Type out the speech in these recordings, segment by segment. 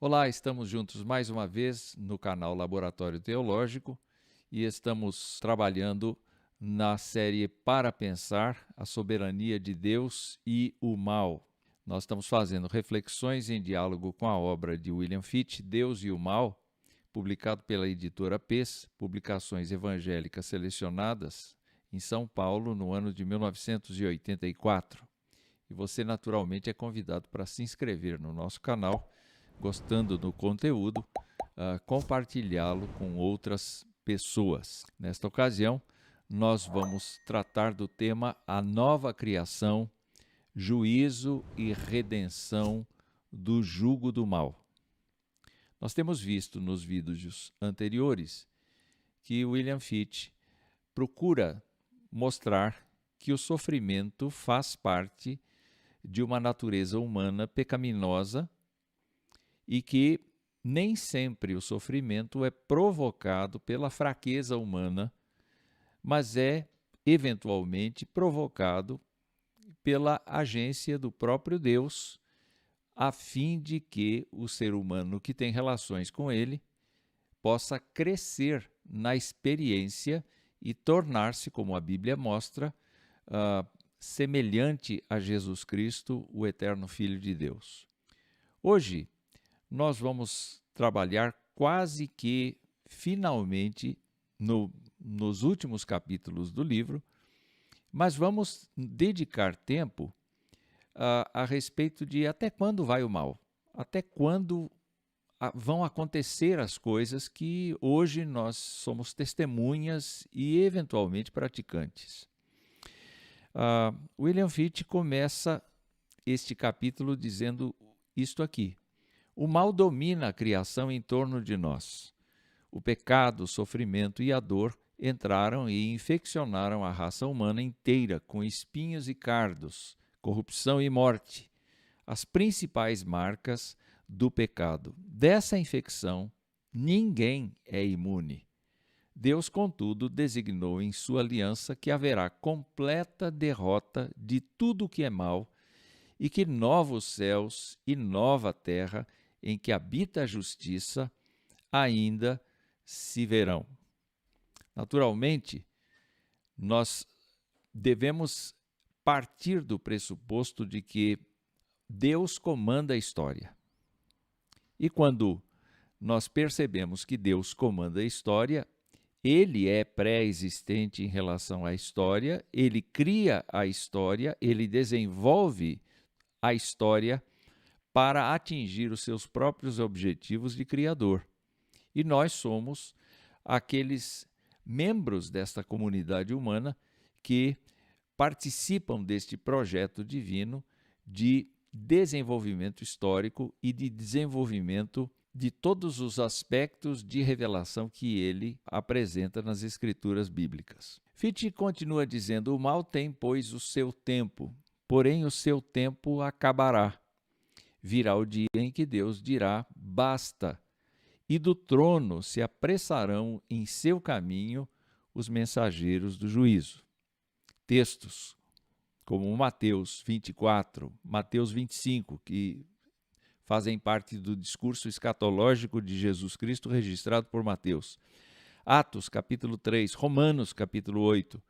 Olá, estamos juntos mais uma vez no canal Laboratório Teológico e estamos trabalhando na série Para Pensar, a Soberania de Deus e o Mal. Nós estamos fazendo reflexões em diálogo com a obra de William Fitch, Deus e o Mal, publicado pela editora PES, Publicações Evangélicas Selecionadas, em São Paulo, no ano de 1984. E você, naturalmente, é convidado para se inscrever no nosso canal, gostando do conteúdo, compartilhá-lo com outras pessoas. Nesta ocasião, nós vamos tratar do tema A Nova Criação, Juízo e Redenção do Jugo do Mal. Nós temos visto nos vídeos anteriores que William Fitch procura mostrar que o sofrimento faz parte de uma natureza humana pecaminosa e que nem sempre o sofrimento é provocado pela fraqueza humana, mas é eventualmente provocado pela agência do próprio Deus, a fim de que o ser humano que tem relações com ele possa crescer na experiência e tornar-se, como a Bíblia mostra, semelhante a Jesus Cristo, o eterno Filho de Deus. Hoje, nós vamos trabalhar quase que finalmente nos últimos capítulos do livro, mas vamos dedicar tempo a respeito de até quando vai o mal, até quando vão acontecer as coisas que hoje nós somos testemunhas e eventualmente praticantes. William Fitch começa este capítulo dizendo isto aqui: o mal domina a criação em torno de nós. O pecado, o sofrimento e a dor entraram e infeccionaram a raça humana inteira com espinhos e cardos, corrupção e morte, as principais marcas do pecado. Dessa infecção, ninguém é imune. Deus, contudo, designou em sua aliança que haverá completa derrota de tudo o que é mal e que novos céus e nova terra em que habita a justiça ainda se verão. Naturalmente, nós devemos partir do pressuposto de que Deus comanda a história. E quando nós percebemos que Deus comanda a história, Ele é pré-existente em relação à história, Ele cria a história, Ele desenvolve a história para atingir os seus próprios objetivos de criador. E nós somos aqueles membros desta comunidade humana que participam deste projeto divino de desenvolvimento histórico e de desenvolvimento de todos os aspectos de revelação que ele apresenta nas escrituras bíblicas. Fitch continua dizendo: o mal tem, pois, o seu tempo, porém o seu tempo acabará. Virá o dia em que Deus dirá: basta, e do trono se apressarão em seu caminho os mensageiros do juízo. Textos como Mateus 24, Mateus 25, que fazem parte do discurso escatológico de Jesus Cristo registrado por Mateus. Atos, capítulo 3, Romanos, capítulo 8,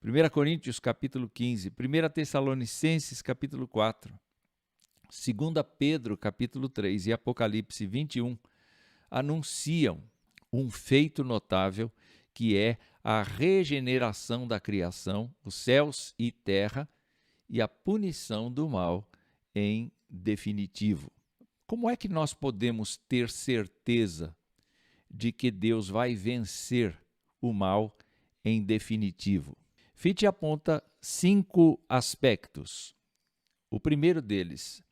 1 Coríntios, capítulo 15, 1 Tessalonicenses, capítulo 4, 2 Pedro, capítulo 3 e Apocalipse 21, anunciam um feito notável que é a regeneração da criação, os céus e terra, e a punição do mal em definitivo. Como é que nós podemos ter certeza de que Deus vai vencer o mal em definitivo? Fitch aponta 5 aspectos. O primeiro deles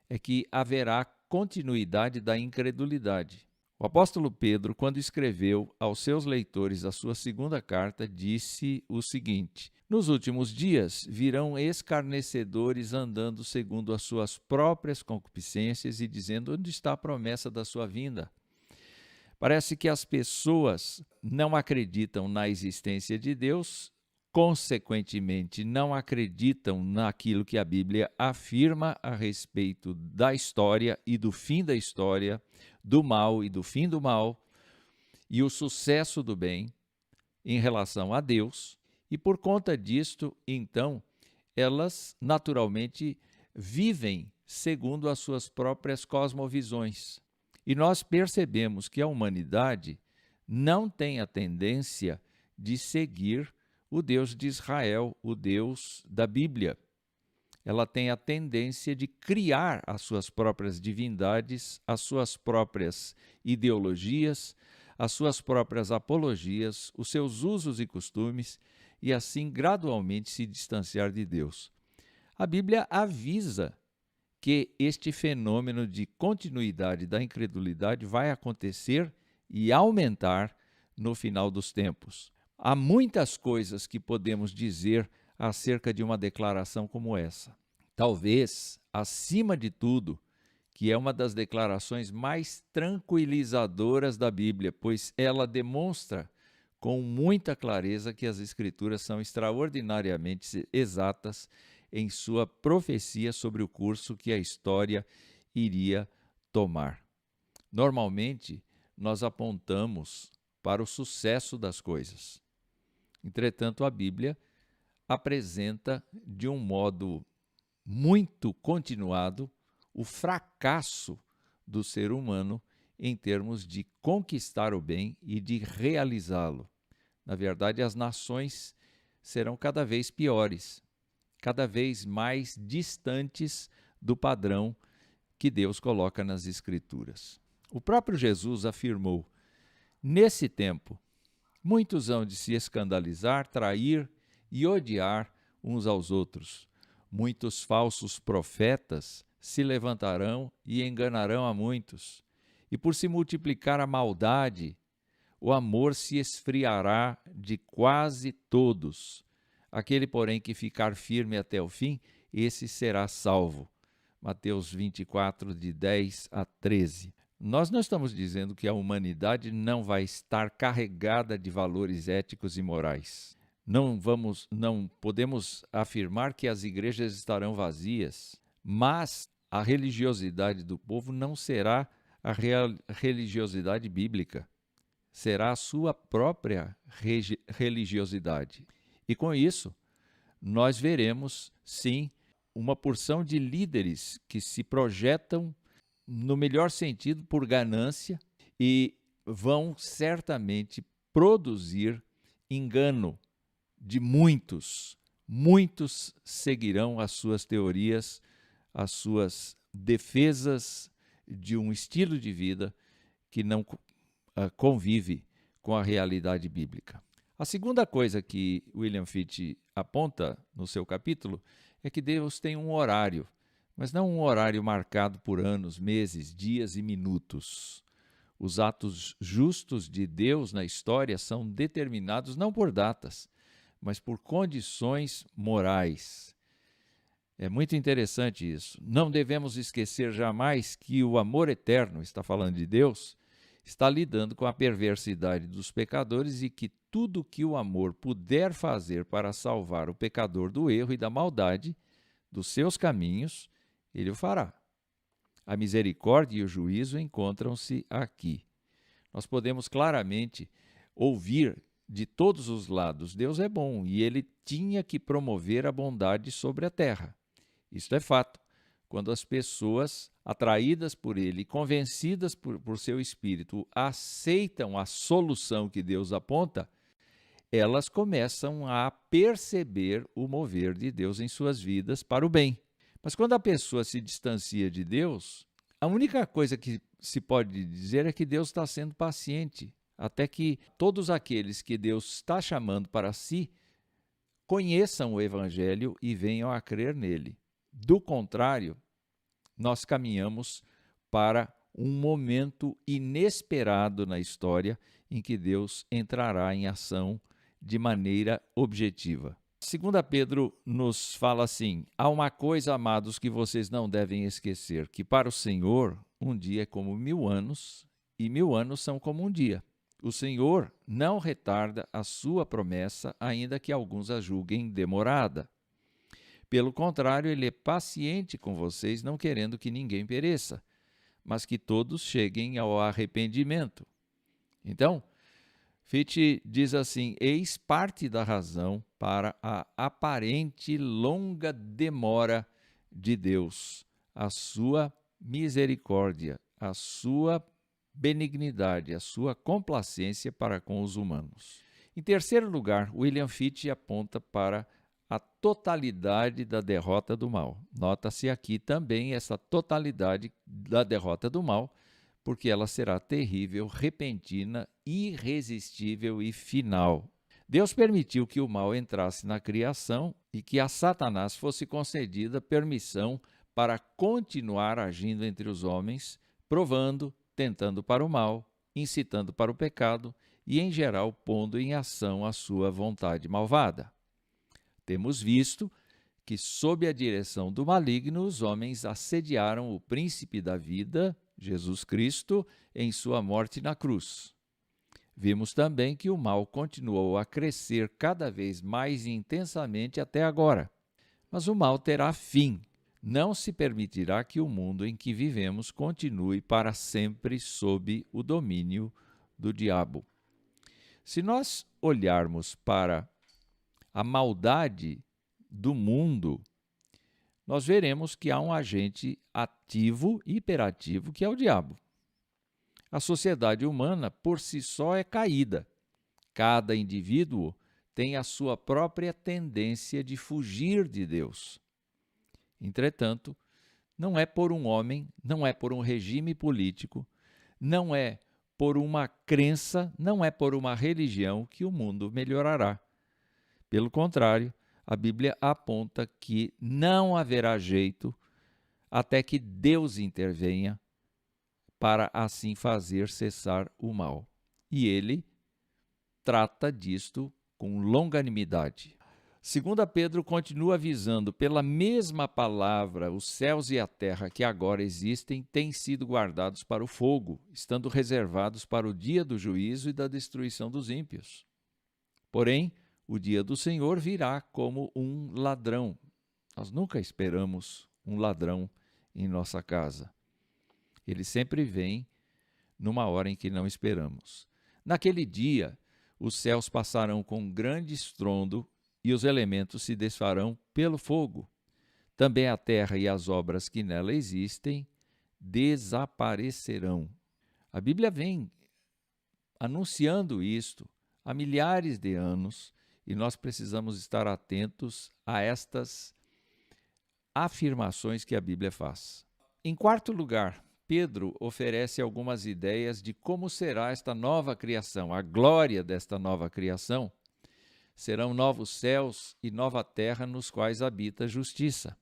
é que haverá continuidade da incredulidade. O apóstolo Pedro, quando escreveu aos seus leitores a sua segunda carta, disse o seguinte: nos últimos dias virão escarnecedores andando segundo as suas próprias concupiscências e dizendo: onde está a promessa da sua vinda? Parece que as pessoas não acreditam na existência de Deus consequentemente, não acreditam naquilo que a Bíblia afirma a respeito da história e do fim da história, do mal e do fim do mal, e o sucesso do bem em relação a Deus, e por conta disto, então, elas naturalmente vivem segundo as suas próprias cosmovisões. E nós percebemos que a humanidade não tem a tendência de seguir o Deus de Israel, o Deus da Bíblia. Ela tem a tendência de criar as suas próprias divindades, as suas próprias ideologias, as suas próprias apologias, os seus usos e costumes, e assim gradualmente se distanciar de Deus. A Bíblia avisa que este fenômeno de continuidade da incredulidade vai acontecer e aumentar no final dos tempos. Há muitas coisas que podemos dizer acerca de uma declaração como essa. Talvez, acima de tudo, que é uma das declarações mais tranquilizadoras da Bíblia, pois ela demonstra com muita clareza que as Escrituras são extraordinariamente exatas em sua profecia sobre o curso que a história iria tomar. Normalmente, nós apontamos para o sucesso das coisas. Entretanto, a Bíblia apresenta de um modo muito continuado o fracasso do ser humano em termos de conquistar o bem e de realizá-lo. Na verdade, as nações serão cada vez piores, cada vez mais distantes do padrão que Deus coloca nas Escrituras. O próprio Jesus afirmou: nesse tempo, muitos hão de se escandalizar, trair e odiar uns aos outros. Muitos falsos profetas se levantarão e enganarão a muitos. E por se multiplicar a maldade, o amor se esfriará de quase todos. Aquele, porém, que ficar firme até o fim, esse será salvo. Mateus 24, de 10 a 13. Nós não estamos dizendo que a humanidade não vai estar carregada de valores éticos e morais. Não podemos afirmar que as igrejas estarão vazias, mas a religiosidade do povo não será a religiosidade bíblica, será a sua própria religiosidade. E com isso, nós veremos, sim, uma porção de líderes que se projetam no melhor sentido por ganância e vão certamente produzir engano de muitos. Muitos seguirão as suas teorias, as suas defesas de um estilo de vida que não convive com a realidade bíblica. A segunda coisa que William Fitch aponta no seu capítulo é que Deus tem um horário, mas não um horário marcado por anos, meses, dias e minutos. Os atos justos de Deus na história são determinados não por datas, mas por condições morais. É muito interessante isso. Não devemos esquecer jamais que o amor eterno, está falando de Deus, está lidando com a perversidade dos pecadores e que tudo que o amor puder fazer para salvar o pecador do erro e da maldade, dos seus caminhos, ele o fará. A misericórdia e o juízo encontram-se aqui. Nós podemos claramente ouvir de todos os lados: Deus é bom e ele tinha que promover a bondade sobre a terra. Isto é fato. Quando as pessoas, atraídas por ele, convencidas por seu espírito, aceitam a solução que Deus aponta, elas começam a perceber o mover de Deus em suas vidas para o bem. Mas quando a pessoa se distancia de Deus, a única coisa que se pode dizer é que Deus está sendo paciente, até que todos aqueles que Deus está chamando para si conheçam o Evangelho e venham a crer nele. Do contrário, nós caminhamos para um momento inesperado na história em que Deus entrará em ação de maneira objetiva. 2 Pedro nos fala assim: há uma coisa, amados, que vocês não devem esquecer, que para o Senhor um dia é como 1000 anos e 1000 anos são como um dia. O Senhor não retarda a sua promessa, ainda que alguns a julguem demorada. Pelo contrário, ele é paciente com vocês, não querendo que ninguém pereça, mas que todos cheguem ao arrependimento. Então, Fichte diz assim: eis parte da razão para a aparente longa demora de Deus, a sua misericórdia, a sua benignidade, a sua complacência para com os humanos. Em terceiro lugar, William Fichte aponta para a totalidade da derrota do mal. Nota-se aqui também essa totalidade da derrota do mal, porque ela será terrível, repentina, irresistível e final. Deus permitiu que o mal entrasse na criação e que a Satanás fosse concedida permissão para continuar agindo entre os homens, provando, tentando para o mal, incitando para o pecado e, em geral, pondo em ação a sua vontade malvada. Temos visto que, sob a direção do maligno, os homens assediaram o príncipe da vida, Jesus Cristo, em sua morte na cruz. Vimos também que o mal continuou a crescer cada vez mais intensamente até agora. Mas o mal terá fim. Não se permitirá que o mundo em que vivemos continue para sempre sob o domínio do diabo. Se nós olharmos para a maldade do mundo, nós veremos que há um agente ativo, hiperativo, que é o diabo. A sociedade humana, por si só, é caída. Cada indivíduo tem a sua própria tendência de fugir de Deus. Entretanto, não é por um homem, não é por um regime político, não é por uma crença, não é por uma religião que o mundo melhorará. Pelo contrário, a Bíblia aponta que não haverá jeito até que Deus intervenha para assim fazer cessar o mal. E ele trata disto com longanimidade. 2 Pedro continua avisando: pela mesma palavra, os céus e a terra que agora existem têm sido guardados para o fogo, estando reservados para o dia do juízo e da destruição dos ímpios. Porém, o dia do Senhor virá como um ladrão. Nós nunca esperamos um ladrão em nossa casa. Ele sempre vem numa hora em que não esperamos. Naquele dia, os céus passarão com grande estrondo e os elementos se desfarão pelo fogo. Também a terra e as obras que nela existem desaparecerão. A Bíblia vem anunciando isto há milhares de anos e nós precisamos estar atentos a estas afirmações que a Bíblia faz. Em quarto lugar, Pedro oferece algumas ideias de como será esta nova criação. A glória desta nova criação serão novos céus e nova terra nos quais habita a justiça.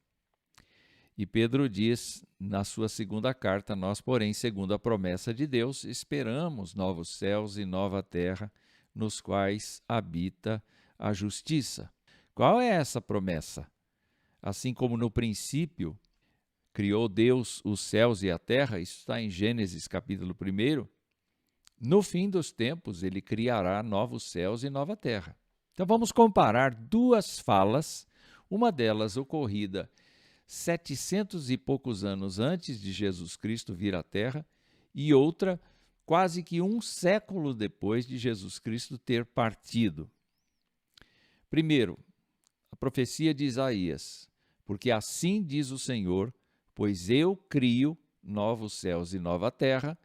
E Pedro diz na sua segunda carta: nós, porém, segundo a promessa de Deus, esperamos novos céus e nova terra nos quais habita a justiça. Qual é essa promessa? Assim como no princípio criou Deus os céus e a terra, isso está em Gênesis capítulo 1, no fim dos tempos ele criará novos céus e nova terra. Então vamos comparar duas falas, uma delas ocorrida 700 e poucos anos antes de Jesus Cristo vir à Terra e outra quase que um século depois de Jesus Cristo ter partido. Primeiro, a profecia de Isaías: porque assim diz o Senhor, pois eu crio novos céus e nova terra,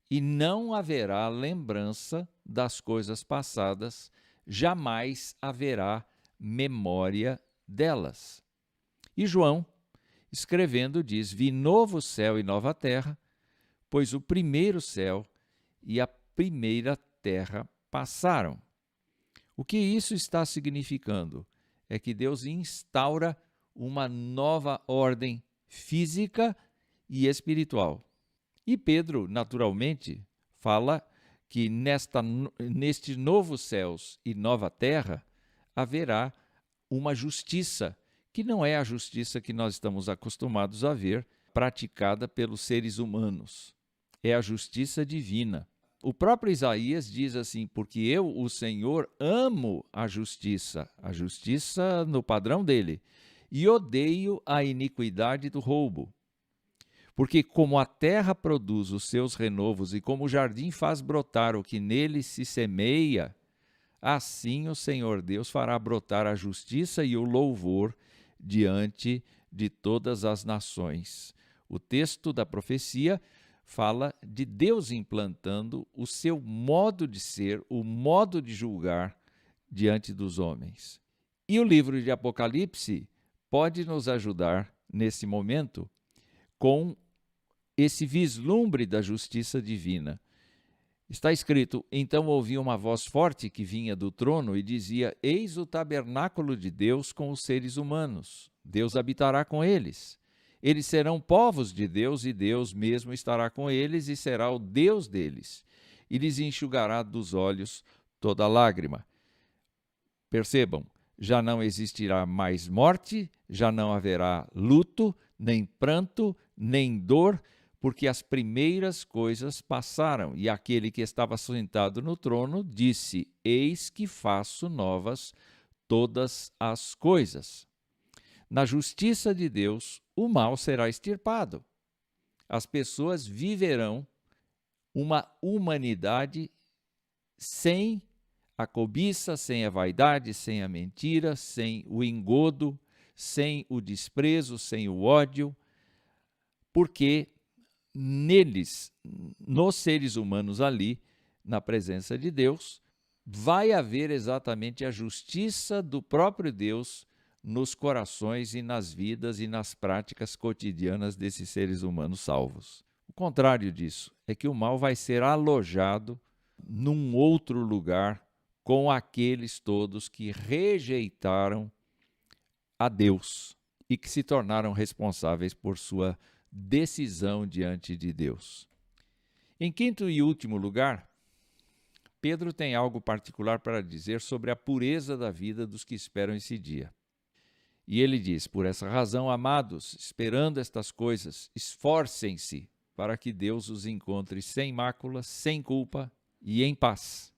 e não haverá lembrança das coisas passadas, jamais haverá memória delas. E João, escrevendo, diz: vi novo céu e nova terra, pois o primeiro céu e a primeira terra passaram. O que isso está significando? É que Deus instaura uma nova ordem física e espiritual. E Pedro, naturalmente, fala que neste novo céus e nova terra haverá uma justiça, que não é a justiça que nós estamos acostumados a ver praticada pelos seres humanos. É a justiça divina. O próprio Isaías diz assim: porque eu, o Senhor, amo a justiça no padrão dele, e odeio a iniquidade do roubo. Porque como a terra produz os seus renovos e como o jardim faz brotar o que nele se semeia, assim o Senhor Deus fará brotar a justiça e o louvor diante de todas as nações. O texto da profecia fala de Deus implantando o seu modo de ser, o modo de julgar diante dos homens. E o livro de Apocalipse pode nos ajudar nesse momento com esse vislumbre da justiça divina. Está escrito: então ouvi uma voz forte que vinha do trono e dizia: eis o tabernáculo de Deus com os seres humanos. Deus habitará com eles. Eles serão povos de Deus e Deus mesmo estará com eles e será o Deus deles. E lhes enxugará dos olhos toda lágrima. Percebam, já não existirá mais morte, já não haverá luto, nem pranto, nem dor, porque as primeiras coisas passaram. E aquele que estava sentado no trono disse: eis que faço novas todas as coisas. Na justiça de Deus, o mal será extirpado. As pessoas viverão uma humanidade sem a cobiça, sem a vaidade, sem a mentira, sem o engodo, sem o desprezo, sem o ódio, porque neles, nos seres humanos ali, na presença de Deus, vai haver exatamente a justiça do próprio Deus nos corações e nas vidas e nas práticas cotidianas desses seres humanos salvos. O contrário disso é que o mal vai ser alojado num outro lugar com aqueles todos que rejeitaram a Deus e que se tornaram responsáveis por sua decisão diante de Deus. Em quinto e último lugar, Pedro tem algo particular para dizer sobre a pureza da vida dos que esperam esse dia. E ele diz: por essa razão, amados, esperando estas coisas, esforcem-se para que Deus os encontre sem mácula, sem culpa e em paz.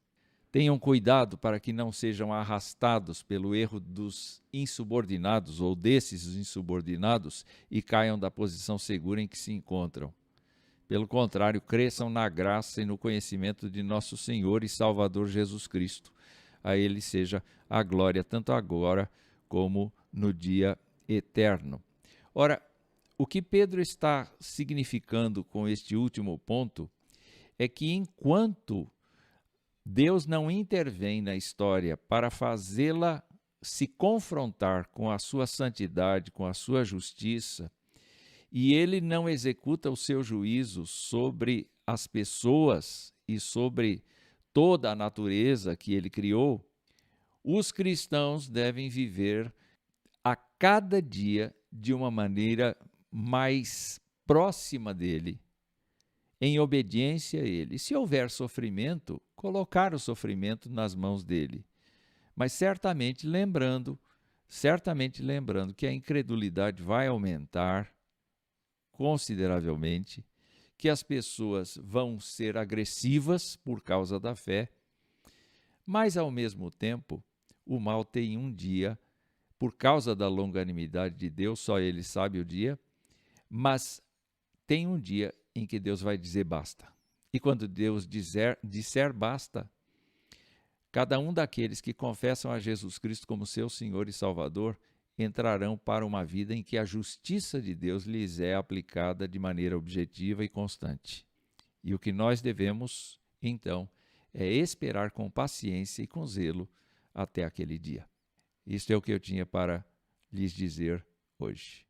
Tenham cuidado para que não sejam arrastados pelo erro dos insubordinados ou desses insubordinados e caiam da posição segura em que se encontram. Pelo contrário, cresçam na graça e no conhecimento de nosso Senhor e Salvador Jesus Cristo. A Ele seja a glória tanto agora como no dia eterno. Ora, o que Pedro está significando com este último ponto é que enquanto Deus não intervém na história para fazê-la se confrontar com a sua santidade, com a sua justiça, e ele não executa o seu juízo sobre as pessoas e sobre toda a natureza que ele criou, os cristãos devem viver a cada dia de uma maneira mais próxima dele, em obediência a ele. Se houver sofrimento, colocar o sofrimento nas mãos dele. Mas certamente lembrando que a incredulidade vai aumentar consideravelmente, que as pessoas vão ser agressivas por causa da fé, mas ao mesmo tempo, o mal tem um dia, por causa da longanimidade de Deus, só ele sabe o dia, mas tem um dia em que Deus vai dizer basta. E quando Deus disser basta, cada um daqueles que confessam a Jesus Cristo como seu Senhor e Salvador entrarão para uma vida em que a justiça de Deus lhes é aplicada de maneira objetiva e constante. E o que nós devemos, então, é esperar com paciência e com zelo até aquele dia. Isto é o que eu tinha para lhes dizer hoje.